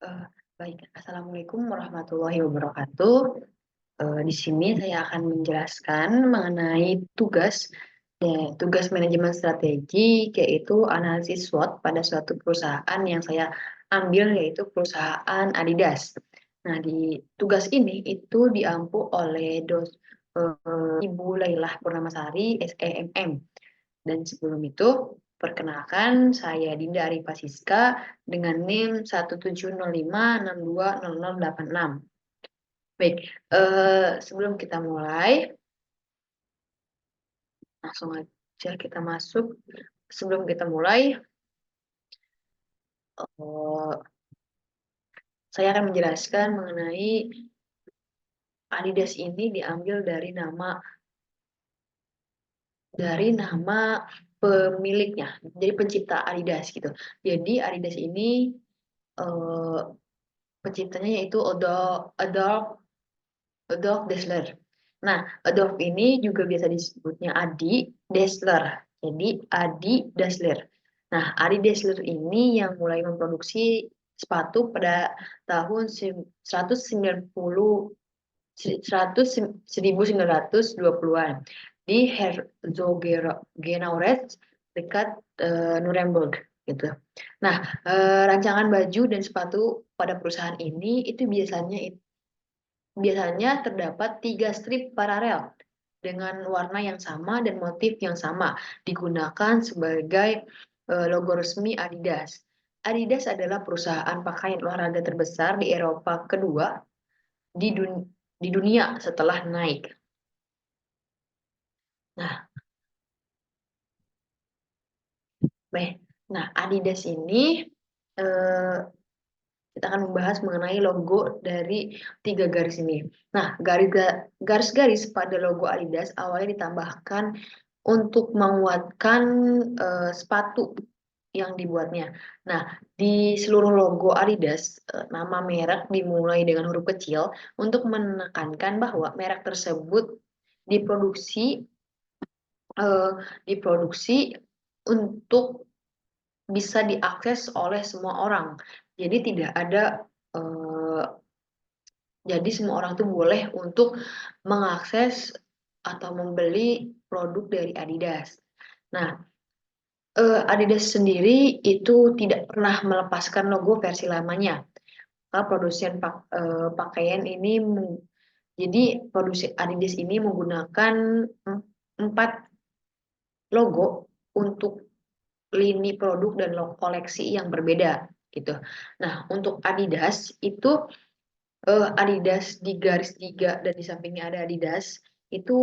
Eh, Baik, Assalamualaikum warahmatullahi wabarakatuh. Di sini saya akan menjelaskan mengenai tugas manajemen strategi, yaitu analisis SWOT pada suatu perusahaan yang saya ambil, yaitu perusahaan Adidas. Nah, di tugas ini itu diampu oleh Ibu Lailah Purnamasari, SEMM. Dan sebelum itu, perkenalkan saya Dinda Arifah Siska dengan NIM 17056260086. Baik, sebelum kita mulai, langsung aja kita masuk. Sebelum kita mulai, eh, saya akan menjelaskan mengenai Adidas ini diambil dari nama pemiliknya, jadi pencipta Adidas gitu. Jadi Adidas ini eh, penciptanya yaitu Adolf Adolf Dassler. Nah, Adolf ini juga biasa disebutnya Adi Dassler. Jadi Adi Dassler. Nah, Adi Dassler ini yang mulai memproduksi sepatu pada tahun 1920-an di Herzogenaurach dekat Nuremberg gitu. Nah, rancangan baju dan sepatu pada perusahaan ini itu biasanya terdapat 3 strip paralel dengan warna yang sama dan motif yang sama digunakan sebagai logo resmi Adidas. Adidas adalah perusahaan pakaian olahraga terbesar di Eropa kedua di, dun- di dunia setelah Nike. Nah, baik. Nah, Adidas ini eh, kita akan membahas mengenai logo dari 3 garis ini. Nah, garis-garis pada logo Adidas awalnya ditambahkan untuk menguatkan sepatu yang dibuatnya. Nah, di seluruh logo Adidas, nama merek dimulai dengan huruf kecil untuk menekankan bahwa merek tersebut diproduksi eh, diproduksi untuk bisa diakses oleh semua orang. Jadi tidak ada eh, jadi semua orang tuh boleh untuk mengakses atau membeli produk dari Adidas. Nah, Adidas sendiri itu tidak pernah melepaskan logo versi lamanya. Produsen pakaian ini jadi produsen Adidas ini menggunakan 4 logo untuk lini produk dan koleksi yang berbeda gitu. Nah, untuk Adidas itu Adidas di garis 3 dan di sampingnya ada Adidas itu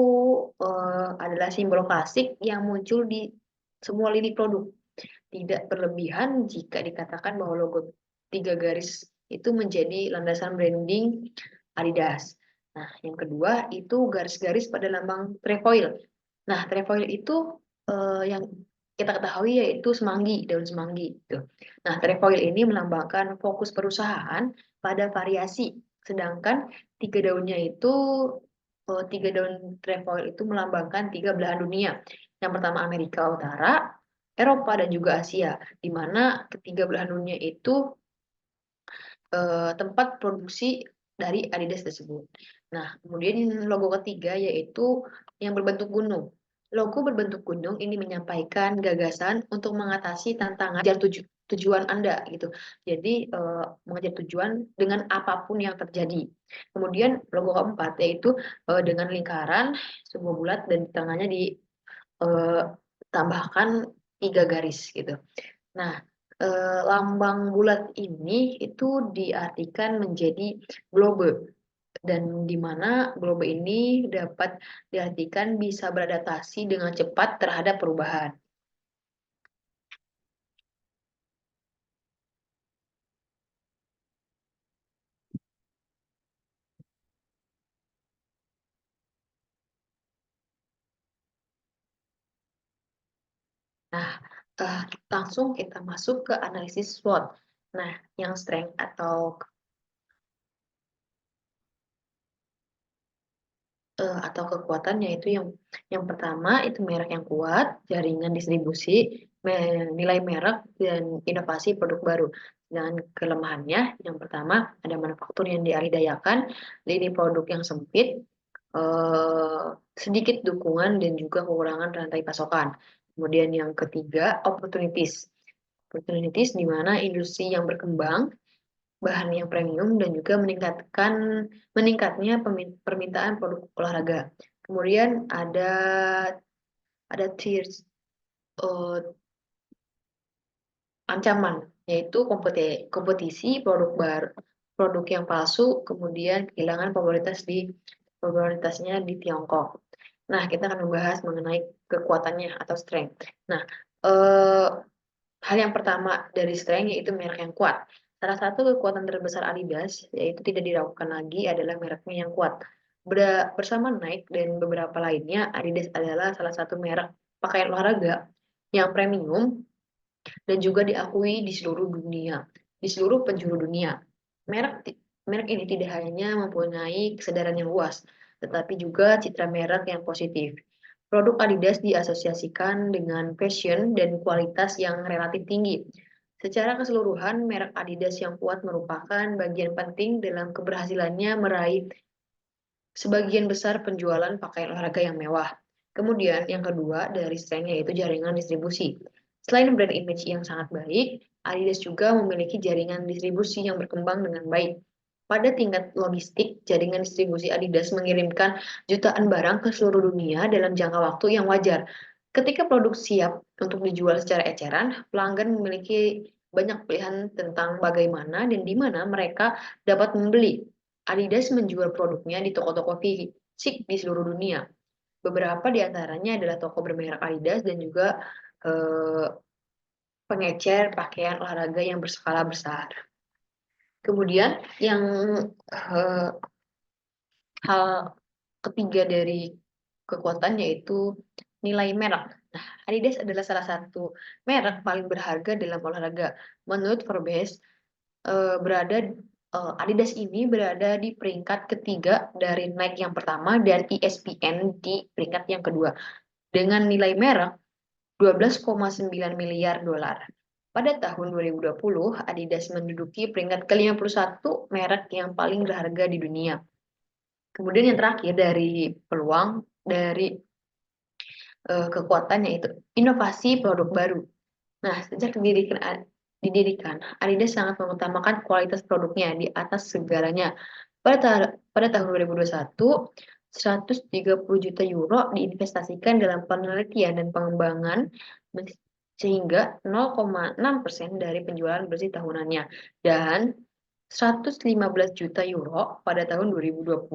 adalah simbol klasik yang muncul di semua lini produk. Tidak berlebihan jika dikatakan bahwa logo 3 garis itu menjadi landasan branding Adidas. Nah, yang kedua itu garis-garis pada lambang trefoil. Nah, trefoil itu yang kita ketahui yaitu semanggi, daun semanggi. Gitu. Nah, trefoil ini melambangkan fokus perusahaan pada variasi, sedangkan 3 daunnya itu 3 daun trefoil itu melambangkan 3 belahan dunia. Yang pertama Amerika Utara, Eropa dan juga Asia, di mana ketiga belahan dunia itu tempat produksi dari Adidas tersebut. Nah, kemudian logo ketiga yaitu yang berbentuk gunung. Logo berbentuk gunung ini menyampaikan gagasan untuk mengatasi tantangan tujuan Anda gitu. Jadi mengejar tujuan dengan apapun yang terjadi. Kemudian logo keempat yaitu dengan lingkaran sebuah bulat dan di tengahnya ditambahkan 3 garis gitu. Nah, lambang bulat ini itu diartikan menjadi globe dan di mana globe ini dapat diartikan bisa beradaptasi dengan cepat terhadap perubahan. Nah, eh, langsung kita masuk ke analisis SWOT. Nah, yang strength atau kekuatannya itu yang pertama itu merek yang kuat, jaringan distribusi, nilai merek dan inovasi produk baru. Dengan kelemahannya, yang pertama ada manufaktur yang dialihdayakan, lini produk yang sempit, eh, sedikit dukungan dan juga kekurangan rantai pasokan. Kemudian yang ketiga, opportunities. Opportunities di mana industri yang berkembang, bahan yang premium dan juga meningkatnya permintaan produk olahraga. Kemudian ada tiers, eh, ancaman, yaitu kompetisi produk yang palsu, kemudian kehilangan popularitasnya di Tiongkok. Nah, kita akan membahas mengenai kekuatannya atau strength. Nah, eh, hal yang pertama dari strength yaitu merek yang kuat. Salah satu kekuatan terbesar Adidas yaitu tidak diragukan lagi adalah mereknya yang kuat. Bersama Nike dan beberapa lainnya, Adidas adalah salah satu merek pakaian olahraga yang premium dan juga diakui di seluruh dunia, di seluruh penjuru dunia. Merek merek ini tidak hanya mempunyai kesadaran yang luas, tetapi juga citra merek yang positif. Produk Adidas diasosiasikan dengan fashion dan kualitas yang relatif tinggi. Secara keseluruhan, merek Adidas yang kuat merupakan bagian penting dalam keberhasilannya meraih sebagian besar penjualan pakaian olahraga yang mewah. Kemudian yang kedua dari strength yaitu jaringan distribusi. Selain brand image yang sangat baik, Adidas juga memiliki jaringan distribusi yang berkembang dengan baik. Pada tingkat logistik, jaringan distribusi Adidas mengirimkan jutaan barang ke seluruh dunia dalam jangka waktu yang wajar. Ketika produk siap untuk dijual secara eceran, pelanggan memiliki banyak pilihan tentang bagaimana dan di mana mereka dapat membeli. Adidas menjual produknya di toko-toko fisik di seluruh dunia. Beberapa di antaranya adalah toko bermerek Adidas dan juga eh, pengecer pakaian olahraga yang berskala besar. Kemudian yang eh, hal ketiga dari kekuatan yaitu nilai merek. Nah, Adidas adalah salah satu merek paling berharga dalam olahraga. Menurut Forbes, Adidas ini berada di peringkat ketiga dari Nike yang pertama dan ESPN di peringkat yang kedua dengan nilai merek 12,9 miliar dolar. Pada tahun 2020, Adidas menduduki peringkat ke-51 merek yang paling berharga di dunia. Kemudian yang terakhir dari peluang dari kekuatannya itu inovasi produk baru. Nah, sejak didirikan, Adidas sangat mengutamakan kualitas produknya di atas segalanya. Pada tahun 2021, 130 juta euro diinvestasikan dalam penelitian dan pengembangan sehingga 0,6% dari penjualan bersih tahunannya dan 115 juta euro pada tahun 2020.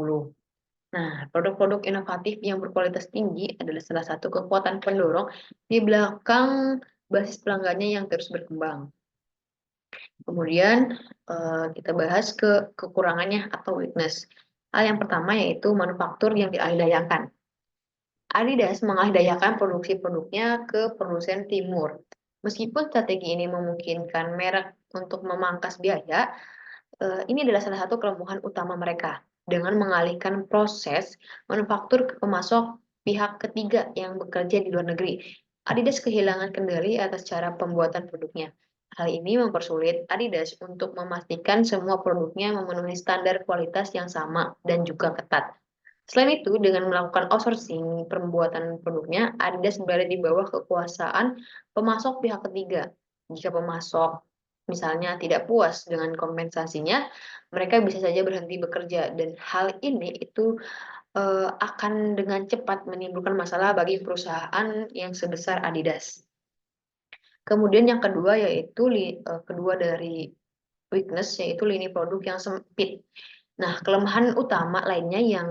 Nah, produk-produk inovatif yang berkualitas tinggi adalah salah satu kekuatan pendorong di belakang basis pelanggannya yang terus berkembang. Kemudian kita bahas ke kekurangannya atau weakness. Hal yang pertama yaitu manufaktur yang dialihdayakan. Adidas mengalihdayakan produksi produknya ke produsen timur. Meskipun strategi ini memungkinkan merek untuk memangkas biaya, ini adalah salah satu kelemahan utama mereka dengan mengalihkan proses manufaktur ke pemasok pihak ketiga yang bekerja di luar negeri. Adidas kehilangan kendali atas cara pembuatan produknya. Hal ini mempersulit Adidas untuk memastikan semua produknya memenuhi standar kualitas yang sama dan juga ketat. Selain itu, dengan melakukan outsourcing pembuatan produknya, Adidas berada di bawah kekuasaan pemasok pihak ketiga. Jika pemasok misalnya tidak puas dengan kompensasinya, mereka bisa saja berhenti bekerja dan hal ini itu akan dengan cepat menimbulkan masalah bagi perusahaan yang sebesar Adidas. Kemudian yang kedua yaitu kedua dari weakness yaitu lini produk yang sempit. Nah, kelemahan utama lainnya yang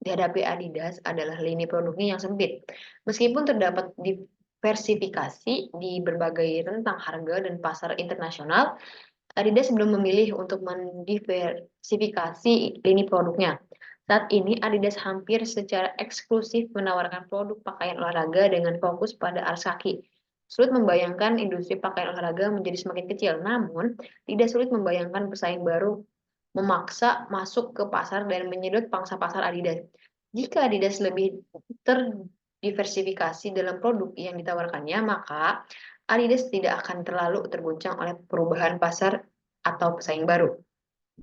dihadapi Adidas adalah lini produknya yang sempit. Meskipun terdapat diversifikasi di berbagai rentang harga dan pasar internasional, Adidas belum memilih untuk mendiversifikasi lini produknya. Saat ini Adidas hampir secara eksklusif menawarkan produk pakaian olahraga dengan fokus pada alas kaki. Sulit membayangkan industri pakaian olahraga menjadi semakin kecil, namun tidak sulit membayangkan pesaing baru memaksa masuk ke pasar dan menyedot pangsa pasar Adidas. Jika Adidas lebih terdiversifikasi dalam produk yang ditawarkannya, maka Adidas tidak akan terlalu terguncang oleh perubahan pasar atau pesaing baru.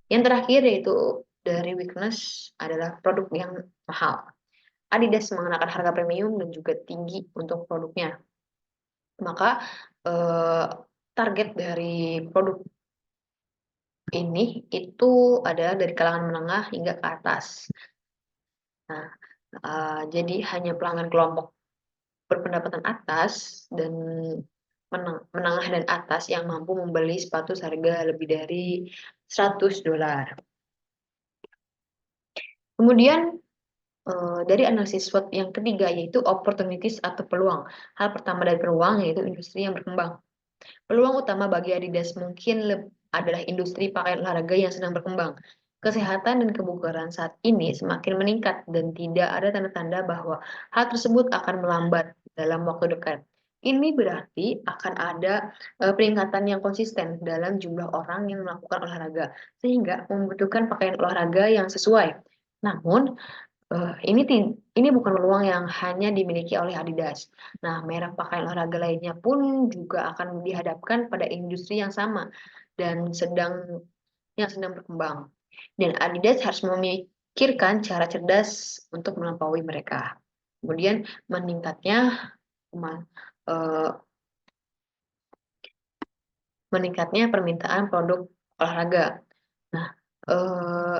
Yang terakhir yaitu dari weakness adalah produk yang mahal. Adidas mengenakan harga premium dan juga tinggi untuk produknya. Maka target dari produk ini itu adalah dari kalangan menengah hingga ke atas. Nah, jadi hanya pelanggan kelompok berpendapatan atas dan menengah dan atas yang mampu membeli sepatu seharga lebih dari $100. Kemudian dari analisis SWOT yang ketiga yaitu opportunities atau peluang. Hal pertama dari peluang yaitu industri yang berkembang. Peluang utama bagi Adidas mungkin adalah industri pakaian olahraga yang sedang berkembang. Kesehatan dan kebugaran saat ini semakin meningkat dan tidak ada tanda-tanda bahwa hal tersebut akan melambat dalam waktu dekat. Ini berarti akan ada peningkatan yang konsisten dalam jumlah orang yang melakukan olahraga, sehingga membutuhkan pakaian olahraga yang sesuai. Namun, ini bukan peluang yang hanya dimiliki oleh Adidas. Nah, merek pakaian olahraga lainnya pun juga akan dihadapkan pada industri yang sama dan yang sedang berkembang. Dan Adidas harus memikirkan cara cerdas untuk melampaui mereka. Kemudian meningkatnya eh, meningkatnya permintaan produk olahraga. Nah, eh,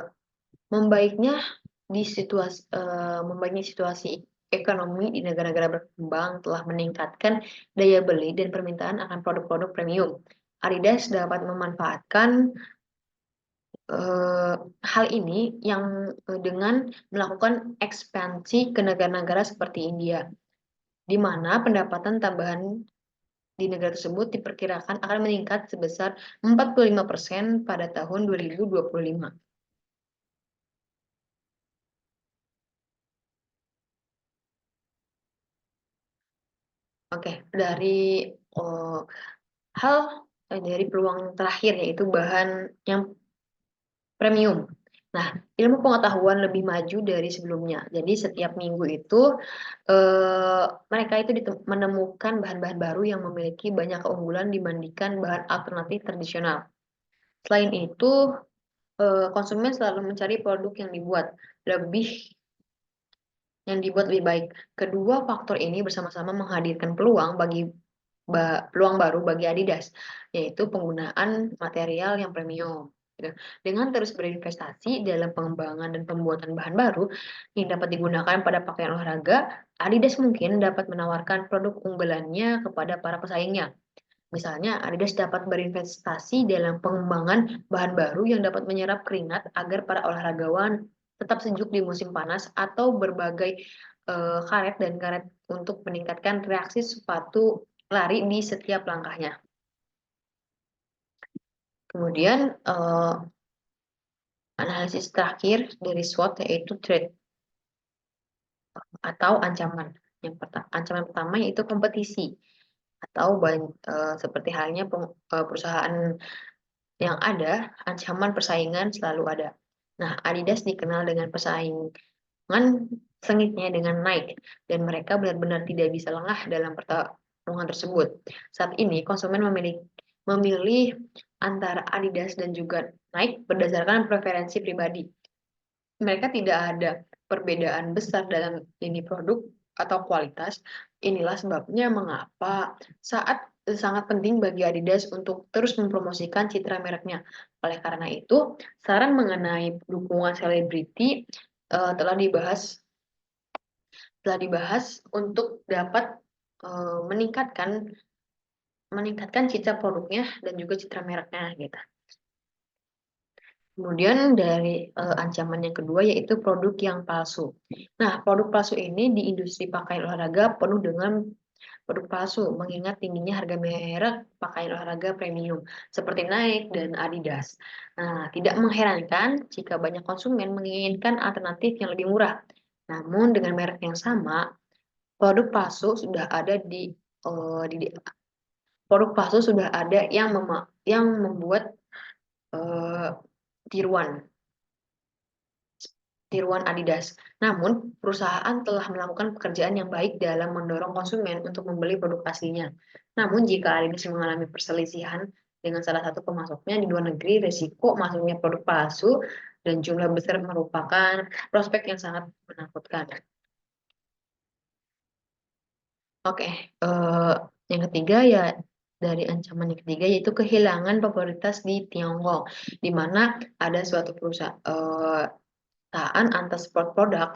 membaiknya membaiknya situasi ekonomi di negara-negara berkembang telah meningkatkan daya beli dan permintaan akan produk-produk premium. Adidas dapat memanfaatkan hal ini dengan melakukan ekspansi ke negara-negara seperti India, di mana pendapatan tambahan di negara tersebut diperkirakan akan meningkat sebesar 45% pada tahun 2025. Oke, uh, dari peluang terakhir yaitu bahan yang premium. Nah, ilmu pengetahuan lebih maju dari sebelumnya. Jadi setiap minggu itu mereka itu menemukan bahan-bahan baru yang memiliki banyak keunggulan dibandingkan bahan alternatif tradisional. Selain itu, konsumen selalu mencari produk lebih lebih baik. Kedua faktor ini bersama-sama menghadirkan peluang baru bagi Adidas, yaitu penggunaan material yang premium. Gitu. Dengan terus berinvestasi dalam pengembangan dan pembuatan bahan baru yang dapat digunakan pada pakaian olahraga, Adidas mungkin dapat menawarkan produk unggulannya kepada para pesaingnya. Misalnya, Adidas dapat berinvestasi dalam pengembangan bahan baru yang dapat menyerap keringat agar para olahragawan tetap sejuk di musim panas atau berbagai karet dan karet untuk meningkatkan reaksi sepatu lari di setiap langkahnya. Kemudian analisis terakhir dari SWOT yaitu threat atau ancaman. Ancaman pertama yaitu kompetisi atau seperti halnya perusahaan yang ada, ancaman persaingan selalu ada. Nah, Adidas dikenal dengan persaingan sengitnya dengan Nike, dan mereka benar-benar tidak bisa lengah dalam pertarungan tersebut. Saat ini, konsumen memilih antara Adidas dan juga Nike berdasarkan preferensi pribadi. Mereka tidak ada perbedaan besar dalam lini produk atau kualitas. Inilah sebabnya mengapa sangat penting bagi Adidas untuk terus mempromosikan citra mereknya. Oleh karena itu, saran mengenai dukungan selebriti telah dibahas untuk dapat meningkatkan citra produknya dan juga citra mereknya gitu. Kemudian dari ancaman yang kedua yaitu produk yang palsu. Nah, produk palsu ini di industri pakaian olahraga penuh dengan produk palsu, mengingat tingginya harga merek pakaian olahraga premium seperti Nike dan Adidas. Nah, tidak mengherankan jika banyak konsumen menginginkan alternatif yang lebih murah. Namun dengan merek yang sama, produk palsu sudah ada produk palsu sudah ada yang membuat eh, tiruan tiruan Adidas. Namun, perusahaan telah melakukan pekerjaan yang baik dalam mendorong konsumen untuk membeli produk aslinya. Namun, jika Adidas mengalami perselisihan dengan salah satu pemasoknya di luar negeri, risiko masuknya produk palsu dan jumlah besar merupakan prospek yang sangat menakutkan. Oke, eh, yang ketiga ya dari ancaman yang ketiga yaitu kehilangan popularitas di Tiongkok, di mana ada suatu perusahaan antar sport produk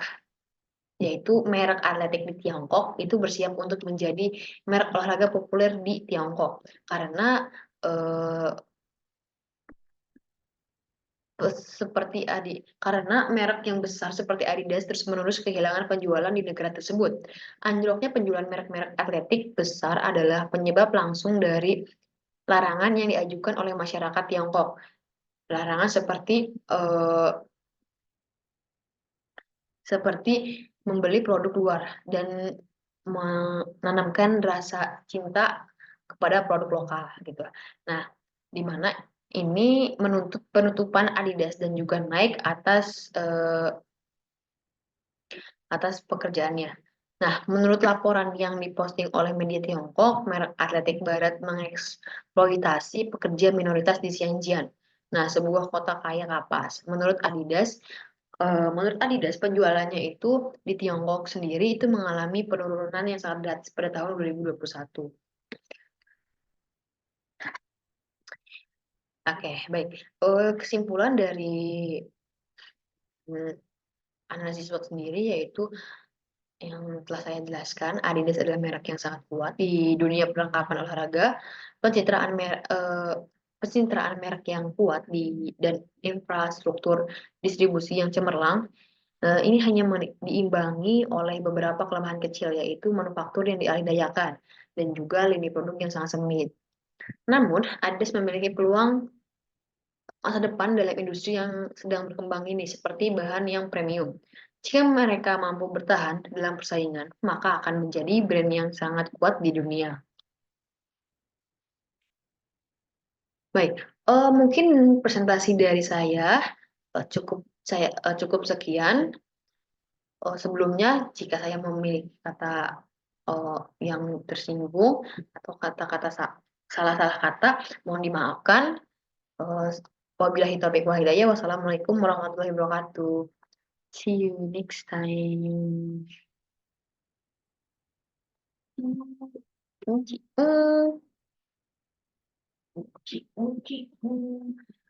yaitu merek atletik di Tiongkok itu bersiap untuk menjadi merek olahraga populer di Tiongkok karena eh, seperti karena merek yang besar seperti Adidas terus-menerus kehilangan penjualan di negara tersebut. Anjloknya penjualan merek-merek atletik besar adalah penyebab langsung dari larangan yang diajukan oleh masyarakat Tiongkok. Larangan seperti membeli produk luar dan menanamkan rasa cinta kepada produk lokal gitu. Nah, di mana ini menuntut penutupan Adidas dan juga Nike atas pekerjaannya. Nah, menurut laporan yang diposting oleh media Tiongkok, merek atletik Barat mengeksploitasi pekerja minoritas di Xinjiang. Nah, sebuah kota kaya kapas. Menurut Adidas, penjualannya itu di Tiongkok sendiri itu mengalami penurunan yang sangat drastis pada tahun 2021. Oke, baik. Kesimpulan dari hmm, analisis SWOT sendiri yaitu yang telah saya jelaskan, Adidas adalah merek yang sangat kuat di dunia perlengkapan olahraga, pencitraan merek, pencitraan merek yang kuat dan infrastruktur distribusi yang cemerlang. Ini hanya diimbangi oleh beberapa kelemahan kecil, yaitu manufaktur yang dialihdayakan dan juga lini produk yang sangat sempit. Namun, Adidas memiliki peluang masa depan dalam industri yang sedang berkembang ini, seperti bahan yang premium. Jika mereka mampu bertahan dalam persaingan, maka akan menjadi brand yang sangat kuat di dunia. Baik, mungkin presentasi dari saya cukup sekian. Sebelumnya, jika saya memiliki kata eh, yang tersinggung atau kata-kata salah-salah kata, mohon dimaafkan. Eh, Wabillahi taufiq wal hidayah. Wassalamualaikum warahmatullahi wabarakatuh. See you next time. Unci, unci, unci, unci.